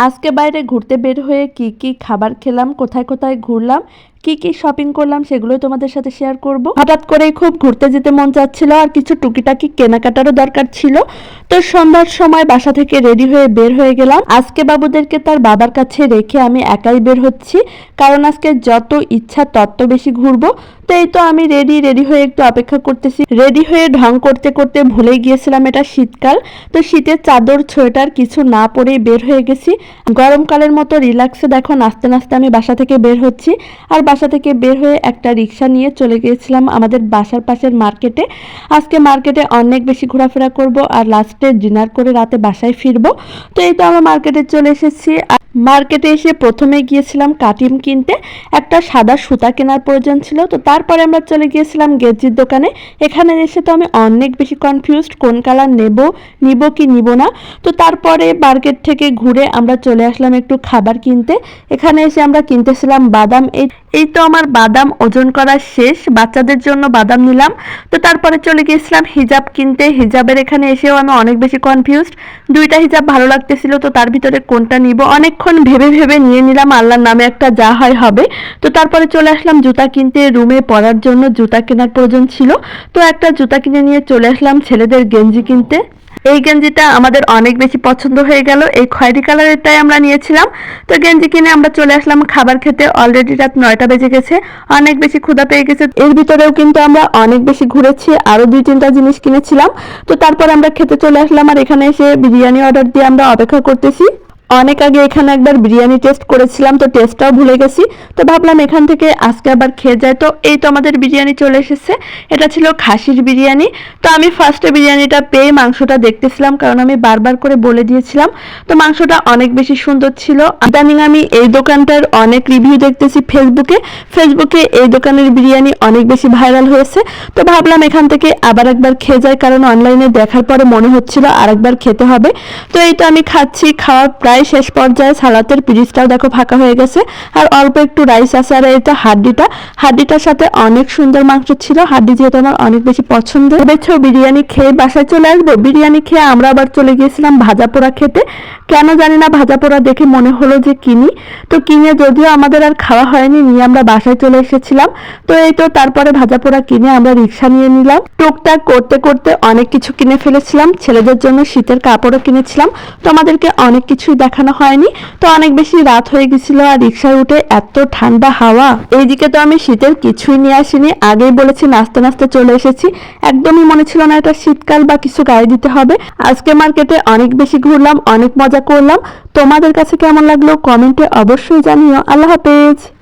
আজকে বাইরে ঘুরতে বের হয়ে কি কি খাবার খেলাম, কোথায় কোথায় ঘুরলাম, কি কি শপিং করলাম সেগুলোই তোমাদের সাথে শেয়ার করব। হঠাৎ করেই খুব ঘুরতে যেতে মন চাচ্ছিল আর কিছু টুকিটাকি কেনাকাটারও দরকার ছিল। তো সন্ধ্যার সময় বাসা থেকে রেডি হয়ে বের হয়ে গেলাম। আজকে বাবুদেরকে তার বাবার কাছে রেখে আমি একাই বের হচ্ছি, কারণ আজকে যত ইচ্ছা তত বেশি ঘুরবো। তো এই তো আমি রেডি হয়ে একটু অপেক্ষা করতেছি। রেডি হয়ে ঢং করতে করতে ভুলে গিয়েছিলাম এটা শীতকাল। তো শীতের চাদর সোয়েটার কিছু না পরেই বের হয়ে গেছি। গরমকালের মতো রিল্যাক্সে দেখো নাচতে নাচতে আমি বাসা থেকে বের হচ্ছি। আর বাসা থেকে বের হয়ে একটা রিক্সা নিয়ে চলে গিয়েছিলাম আমাদের বাসার পাশের মার্কেটে। আজকে মার্কেটে অনেক বেশি ঘোরাফেরা করব আর লাস্টে ডিনার করে রাতে বাসায় ফিরবো। তো এই তো আমরা মার্কেটে চলে এসেছি। মার্কেটে এসে প্রথমে গিয়েছিলাম কাটিম কিনতে, একটা সাদা সুতা কেনার প্রয়োজন ছিল। তো তারপরে আমরা চলে গিয়েছিলাম গেঞ্জির দোকানে। এখানে এসে তো আমি অনেক বেশি কনফিউজড, কোন কালার নিব কি নিব না। তো তারপরে মার্কেট থেকে ঘুরে আমরা চলে আসলাম একটু খাবার কিনতে। এখানে এসে আমরা কিনতেছিলাম বাদাম। এই তো আমার বাদাম ওজন করা শেষ, বাচ্চাদের জন্য বাদাম নিলাম। তো তারপরে চলে গিয়েছিলাম হিজাব কিনতে। হিজাবের এখানে এসেও আমি অনেক বেশি কনফিউজড, দুইটা হিজাব ভালো লাগতেছিল, তো তার ভিতরে কোনটা নিব অনেকক্ষণ ভেবে ভেবে নিয়ে নিলাম, আল্লাহর নামে একটা যা হয় হবে। তো তারপরে চলে আসলাম জুতা কিনতে, রুমে পরার জন্য জুতা কেনার প্রয়োজন ছিল। তো একটা জুতা কিনে নিয়ে চলে আসলাম ছেলেদের গেঞ্জি কিনতে। এই গেঞ্জিটা আমাদের অনেক বেশি পছন্দ হয়ে গেল, এই খয়েরি কালারেরটাই আমরা নিয়েছিলাম। তো গেঞ্জি কিনে আমরা চলে আসলাম খাবার খেতে। অলরেডি রাত 9টা বেজে গেছে, অনেক বেশি ক্ষুধা পেয়ে গেছে। এর ভিতরেও কিন্তু আমরা অনেক বেশি ঘুরেছি, আরো 2-3টা জিনিস কিনেছিলাম। তো তারপর আমরা খেতে চলে আসলাম আর এখানে এসে বিরিয়ানি অর্ডার দিয়ে আমরা অপেক্ষা করতেছি। অনেক আগে এখানে একবার বিরিয়ানি টেস্ট করেছিলাম, তো টেস্টটাও ভুলে গেছি। তো ভাবলাম এখান থেকে আজকে আবার খেয়ে যায়। তো এই তো আমাদের বিরিয়ানি চলে এসেছে, এটা ছিল খাসির বিরিয়ানি। তো আমি ফার্স্টে বিরিয়ানিটা পেয়ে মাংসটা দেখতেছিলাম, কারণ আমি বারবার করে বলে দিয়েছিলাম। তো মাংসটা অনেক বেশি সুন্দর ছিল। ইদানিং আমি এই দোকানটার অনেক রিভিউ দেখতেছি ফেসবুকে এই দোকানের বিরিয়ানি অনেক বেশি ভাইরাল হয়েছে। তো ভাবলাম এখান থেকে আবার একবার খেয়ে যায়, কারণ অনলাইনে দেখার পরে মনে হচ্ছিল আরেকবার খেতে হবে। তো এই তো আমি খাচ্ছি, খাওয়ার প্রায় শেষ পর্যায়ে। সালাতের পিরিচটাও দেখো ফাঁকা হয়ে গেছে, আর অল্প একটু রাইস আছে। আর এই তো হাড্ডিটার সাথে অনেক সুন্দর মাংস ছিল। হাড্ডি যেহেতু আমার অনেক বেশি পছন্দ। ভেবেছো বিরিয়ানি খেয়ে বাসায় চলে আসবো, বিরিয়ানি খেয়ে আমরা আবার চলে গিয়েছিলাম ভাজা পোড়া খেতে। কেন জানি না ভাজা পোড়া দেখে মনে হলো যে কিনি। তো কিনে যদিও আমাদের আর খাওয়া হয়নি, নিয়ে আমরা বাসায় চলে এসেছিলাম। তো এই তো তারপরে ভাজা পোড়া কিনে আমরা রিক্সা নিয়ে নিলাম। টুকটাক করতে করতে অনেক কিছু কিনে ফেলেছিলাম। ছেলেদের জন্য শীতের কাপড়ও কিনেছিলাম। তো আমাদেরকে অনেক কিছুই দেখানো হয়নি। তো অনেক বেশি রাত হয়ে গেছিল আর রিক্সায় উঠে এত ঠান্ডা হাওয়া। এইদিকে তো আমি শীতের কিছুই নিয়ে আসিনি, আগেই বলেছি নাচতে নাচতে চলে এসেছি। একদমই মনে ছিল না এটা শীতকাল বা কিছু গায়ে দিতে হবে। আজকে মার্কেটে অনেক বেশি ঘুরলাম, অনেক মজা করলাম। তোমাদের কাছে কেমন লাগলো কমেন্টে অবশ্যই জানিও। আল্লাহ হাফেজ।